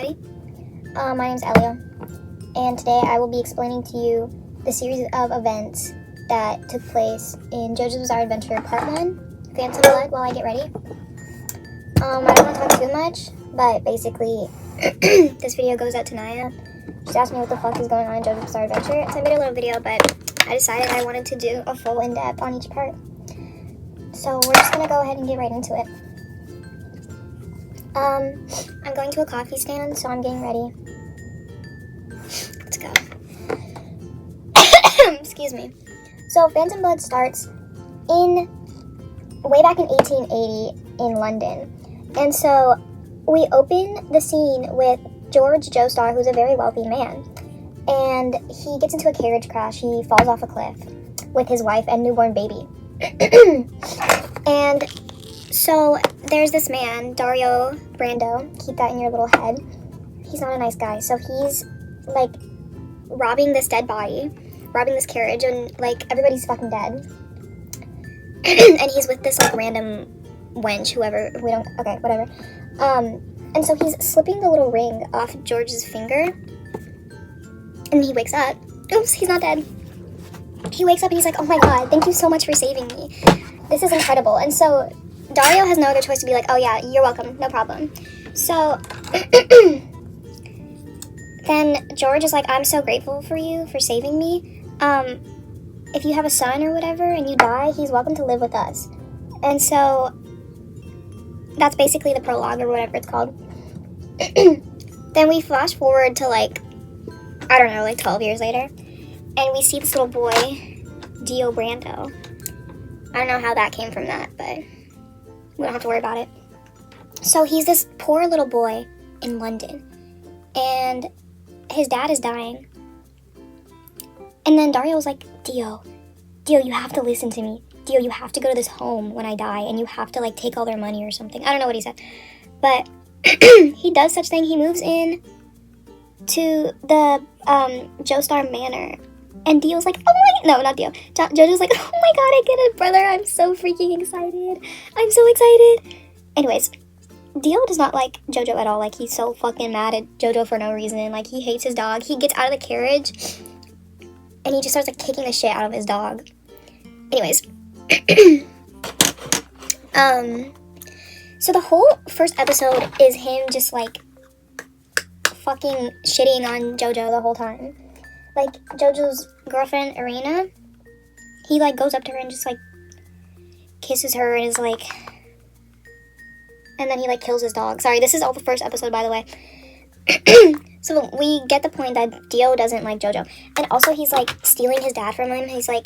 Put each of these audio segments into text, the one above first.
ready? My name's Elio, and today I will be explaining to you the series of events that took place in JoJo's Bizarre Adventure Part 1, Phantom Blood, while I get ready. I don't want to talk too much, but basically, this video goes out to Naya. She asked me what the fuck is going on in JoJo's Bizarre Adventure, so I made a little video, but I decided I wanted to do a full in-depth on each part. So we're just going to go ahead and get right into it. I'm going to a coffee stand, so I'm getting ready. Let's go. Excuse me. So Phantom Blood starts way back in 1880 in London. And so we open the scene with George Joestar, who's a very wealthy man. And he gets into a carriage crash. He falls off a cliff with his wife and newborn baby. And so there's this man, Dario Brando. Keep that in your little head. He's not a nice guy. So he's like robbing this dead body, robbing this carriage, and like everybody's fucking dead. And he's with this like random wench, whatever. And so he's slipping the little ring off George's finger, and he wakes up. Oops, he's not dead. He wakes up and he's like, oh my god, thank you so much for saving me. This is incredible. And so Dario has no other choice to be like, oh yeah, you're welcome, no problem. So then George is like, I'm so grateful for you for saving me. If you have a son or whatever and you die, he's welcome to live with us. And so that's basically the prologue or whatever it's called. Then we flash forward to like 12 years later, and we see this little boy, Dio Brando. I don't know how that came from that, but we don't have to worry about it. So he's this poor little boy in London, and his dad is dying. And then Dario was like, Dio, you have to listen to me. Dio, you have to go to this home when I die, and you have to like take all their money or something. I don't know what he said, but he does such thing. He moves in to the Joestar Manor, and Dio's like, not Dio. JoJo's like, oh my god, I get it, brother. I'm so freaking excited. I'm so excited. Anyways, Dio does not like JoJo at all. Like, he's so fucking mad at JoJo for no reason. Like, he hates his dog. He gets out of the carriage, and he just starts like kicking the shit out of his dog. Anyways, so the whole first episode is him just like fucking shitting on JoJo the whole time. Like, JoJo's girlfriend, Irina, he like goes up to her and just like kisses her and is like, and then he like kills his dog. Sorry, this is all the first episode, by the way. So we get the point that Dio doesn't like JoJo, and also he's like stealing his dad from him. He's like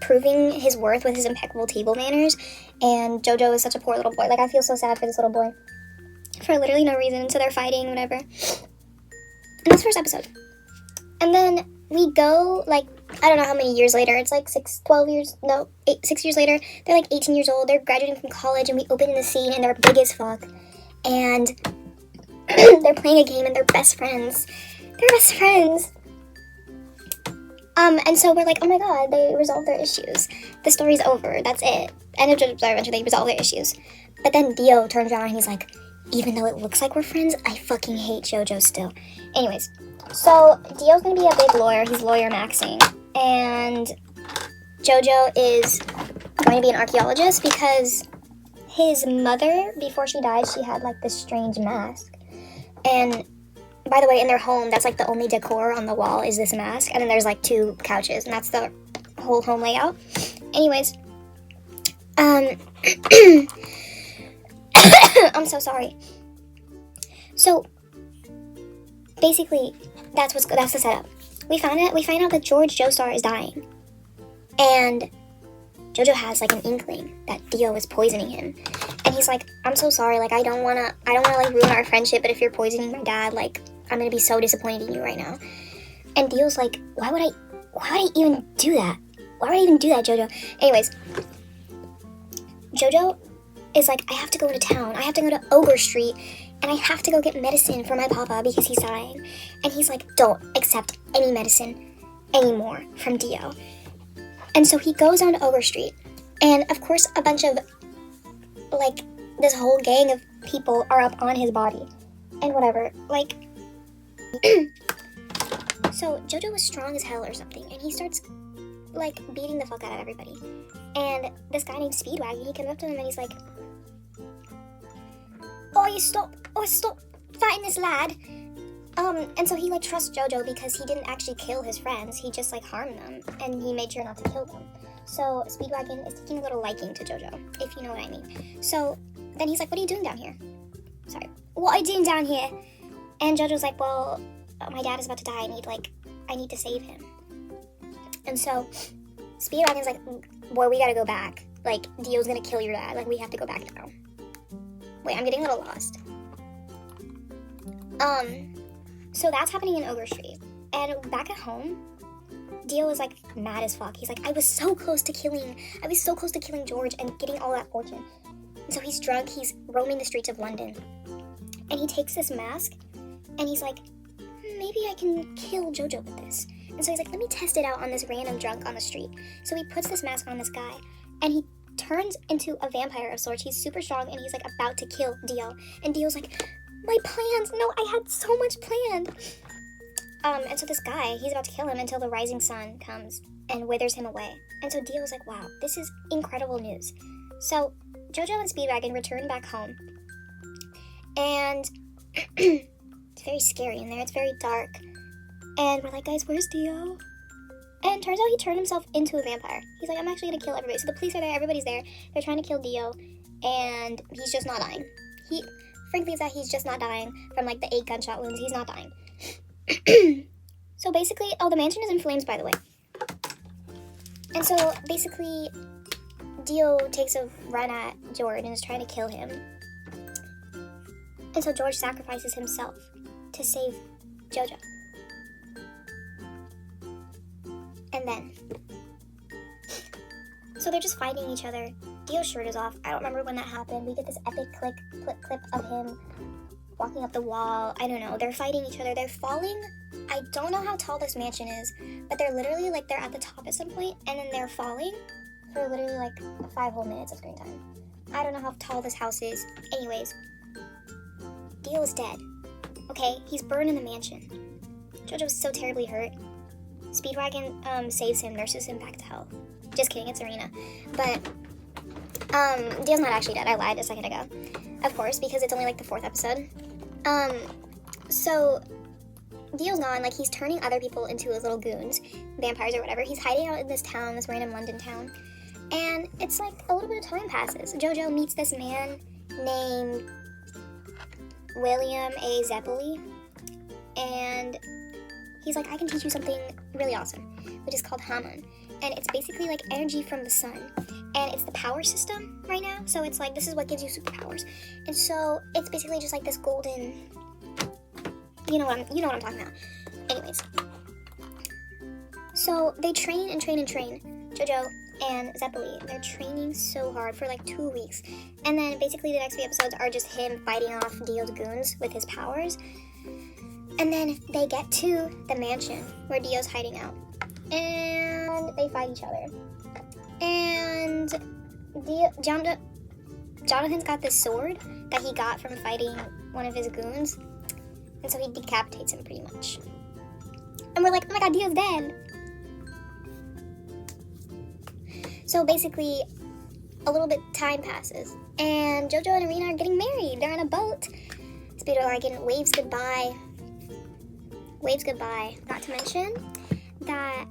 proving his worth with his impeccable table manners, and JoJo is such a poor little boy. Like, I feel so sad for this little boy for literally no reason. So they're fighting, whatever. And that's the first episode. And then we go, like, I don't know how many years later. It's like 6 years later. They're like 18 years old. They're graduating from college, and we open in the scene, and they're big as fuck. And they're playing a game, and they're best friends. And so we're like, oh my god, they resolved their issues. The story's over. That's it. End of JoJo's Bizarre Adventure. They resolved their issues. But then Dio turns around, and he's like, even though it looks like we're friends, I fucking hate JoJo still. Anyways, so Dio's gonna be a big lawyer. He's lawyer maxing. And JoJo is going to be an archaeologist because his mother, before she died, she had like this strange mask. And by the way, in their home, that's like the only decor on the wall is this mask. And then there's like 2 couches, and that's the whole home layout. Anyways, I'm so sorry. So basically, that's the setup. We find out that George Joestar is dying, and JoJo has like an inkling that Dio is poisoning him, and he's like, I'm so sorry. Like, I don't wanna like ruin our friendship, but if you're poisoning my dad, like, I'm gonna be so disappointed in you right now. And Dio's like, why would I even do that? Why would I even do that, JoJo? Anyways, JoJo is like, I have to go to town. I have to go to Ogre Street, and I have to go get medicine for my papa because he's dying. And he's like, don't accept any medicine anymore from Dio. And so he goes down to Ogre Street, and of course a bunch of, like, this whole gang of people are up on his body. and whatever. Like, so Jojo was strong as hell or something, and he starts, like, beating the fuck out of everybody. And this guy named Speedwagon, he comes up to him and he's like, oh, stop fighting this lad. And so he, like, trusts Jojo because he didn't actually kill his friends. He just, like, harmed them, and he made sure not to kill them. So Speedwagon is taking a little liking to Jojo, if you know what I mean. So then he's like, what are you doing down here? Sorry. What are you doing down here? And Jojo's like, well, my dad is about to die. I need to save him. And so Speedwagon's like, boy, we gotta go back. Like, Dio's gonna kill your dad. Like, we have to go back now. Wait, I'm getting a little lost. So that's happening in Ogre Street. And back at home, Dio was, like, mad as fuck. He's like, I was so close to killing George and getting all that fortune. And so he's drunk, he's roaming the streets of London. And he takes this mask, and he's like, maybe I can kill Jojo with this. And so he's like, let me test it out on this random drunk on the street. So he puts this mask on this guy, and he turns into a vampire of sorts. He's super strong, and he's, like, about to kill Dio. And Dio's like, my plans, no, I had so much planned. And so this guy, he's about to kill him until the rising sun comes and withers him away. And so Dio's like, wow, this is incredible news. So Jojo and Speedwagon return back home. And it's very scary in there. It's very dark. And we're like, guys, where's Dio? And turns out he turned himself into a vampire. He's like, I'm actually going to kill everybody. So the police are there. Everybody's there. They're trying to kill Dio. And he's just not dying. Frankly, is that he's just not dying from, like, the 8 gunshot wounds. He's not dying. So basically, the mansion is in flames, by the way. And so basically, Dio takes a run at George and is trying to kill him. And so George sacrifices himself to save Jojo. And then, so they're just fighting each other. Dio's shirt is off. I don't remember when that happened. We get this epic clip of him walking up the wall. I don't know. They're fighting each other. They're falling. I don't know how tall this mansion is, but they're literally, like, they're at the top at some point, and then they're falling for literally, like, 5 whole minutes of screen time. I don't know how tall this house is. Anyways, Dio is dead. Okay, he's burned in the mansion. Jojo's so terribly hurt. Speedwagon saves him, nurses him back to health. Just kidding, it's Arena. But Dio's not actually dead. I lied a second ago. Of course, because it's only, like, the 4th episode. So Dio's gone. Like, he's turning other people into his little goons, vampires or whatever. He's hiding out in this town, this random London town. And it's like a little bit of time passes. Jojo meets this man named William A. Zeppeli. And he's like, I can teach you something really awesome, which is called Hamon. And it's basically like energy from the sun. And it's the power system right now. So it's like, this is what gives you superpowers. And so it's basically just like this golden, you know what I'm talking about. Anyways. So they train and train and train. Jojo and Zeppeli, they're training so hard for like 2 weeks. And then basically the next few episodes are just him fighting off Dio's goons with his powers. And then they get to the mansion where Dio's hiding out. And they fight each other. And Jonathan's got this sword that he got from fighting one of his goons. And so he decapitates him pretty much. And we're like, oh my god, Dio's dead. So basically, a little bit time passes. And Jojo and Arena are getting married. They're on a boat. Speedwagon waves goodbye. Not to mention that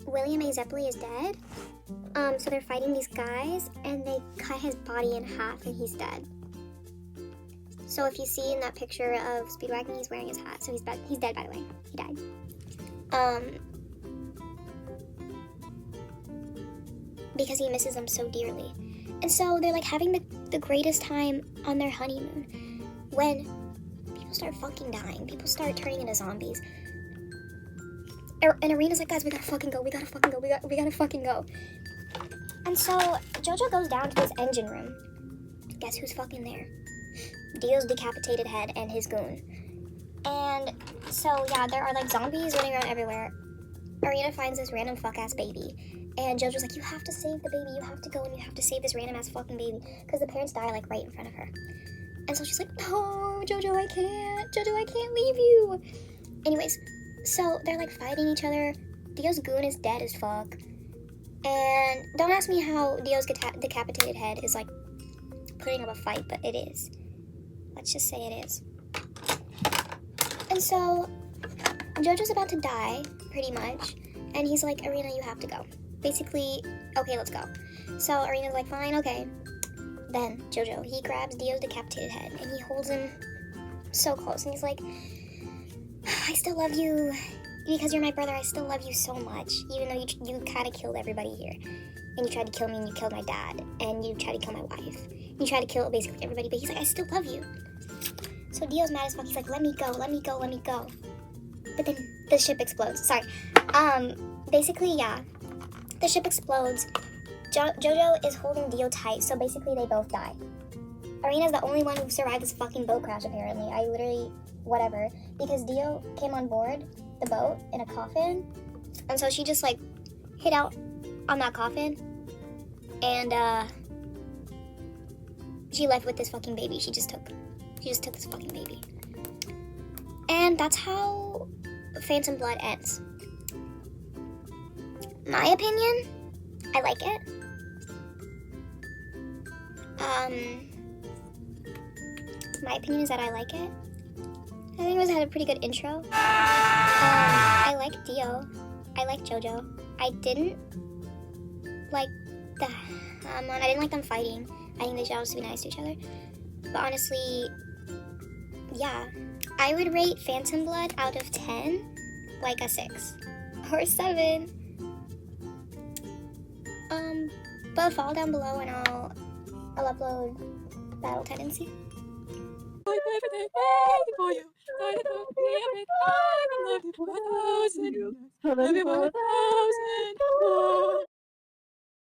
William A. Zeppeli is dead. So they're fighting these guys, and they cut his body in half, and he's dead. So if you see in that picture of Speedwagon, he's wearing his hat. So he's dead. He's dead, by the way. He died. Because he misses them so dearly. And so they're like having the greatest time on their honeymoon when people start fucking dying. People start turning into zombies. And Arena's like, guys, we gotta fucking go. And so Jojo goes down to his engine room. Guess who's fucking there? Dio's decapitated head and his goon. And so, yeah, there are like zombies running around everywhere. Arena finds this random fuck-ass baby. And Jojo's like, you have to save the baby. You have to go and you have to save this random-ass fucking baby. Because the parents die like right in front of her. And so she's like, no, Jojo, I can't. Jojo, I can't leave you. Anyways, so they're like fighting each other. Dio's goon is dead as fuck. And don't ask me how Dio's decapitated head is like putting up a fight, but it is. Let's just say it is. And so Jojo's about to die, pretty much. And he's like, Arena, you have to go. Basically, okay, let's go. So Arena's like, fine, okay. Then Jojo, he grabs Dio's decapitated head and he holds him so close. And he's like, I still love you. Because you're my brother, I still love you so much. Even though you kind of killed everybody here. And you tried to kill me and you killed my dad. And you tried to kill my wife. You tried to kill basically everybody. But he's like, I still love you. So Dio's mad as fuck. He's like, let me go, let me go, let me go. But then the ship explodes. Sorry. Basically, yeah. The ship explodes. Jojo is holding Dio tight. So basically, they both die. Arena's the only one who survived this fucking boat crash, apparently. I literally, whatever. Because Dio came on board the boat in a coffin. And so she just, like, hit out on that coffin. And, she left with this fucking baby. She just took this fucking baby. And that's how Phantom Blood ends. My opinion, I like it. My opinion is that I like it. I think it had a pretty good intro. I like Dio. I like Jojo. I didn't like I didn't like them fighting. I think they should also be nice to each other. But honestly, yeah. I would rate Phantom Blood out of 10 like a 6 or 7. But follow down below and I'll upload Battle Tendency. Everything waiting for you. Try to talk me a bit. I can love you for 1,000 years. Love you for 1,000